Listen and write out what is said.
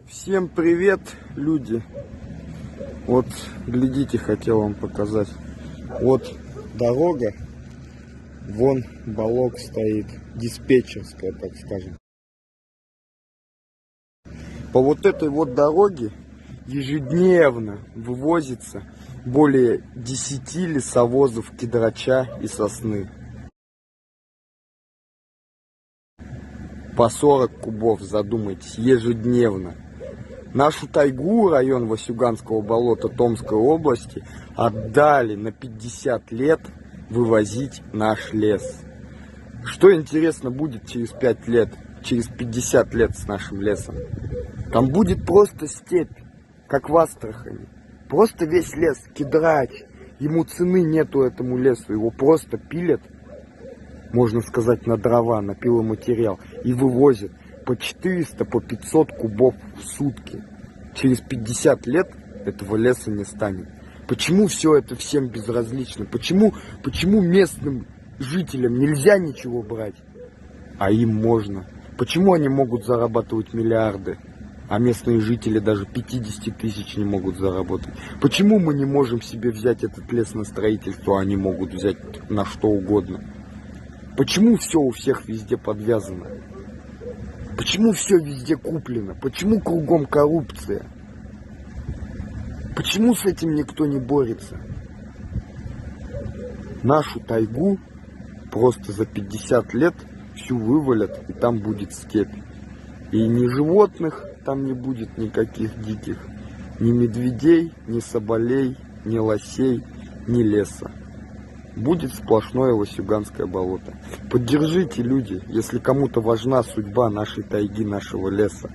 Всем привет, люди! Вот, глядите, хотел вам показать. Вот дорога, вон балок стоит, диспетчерская, так скажем. По вот этой вот дороге ежедневно вывозится более 10 лесовозов кедрача и сосны. По 40 кубов, задумайтесь, ежедневно. Нашу тайгу, район Васюганского болота Томской области, отдали на 50 лет вывозить наш лес. Что интересно будет через 5 лет, через 50 лет с нашим лесом? Там будет просто степь, как в Астрахани. Просто весь лес, кедрач. Ему цены нету этому лесу, его просто пилят, можно сказать, на дрова, на пиломатериал, и вывозят по 400, по 500 кубов в сутки. Через 50 лет этого леса не станет. Почему все это всем безразлично? Почему местным жителям нельзя ничего брать, а им можно? Почему они могут зарабатывать миллиарды, а местные жители даже 50 тысяч не могут заработать? Почему мы не можем себе взять этот лес на строительство, а они могут взять на что угодно? Почему все у всех везде подвязано? Почему все везде куплено? Почему кругом коррупция? Почему с этим никто не борется? Нашу тайгу просто за 50 лет всю вывалят, и там будет степь. И ни животных там не будет никаких диких. Ни медведей, ни соболей, ни лосей, ни леса. Будет сплошное Васюганское болото. Поддержите, люди, если кому-то важна судьба нашей тайги, нашего леса.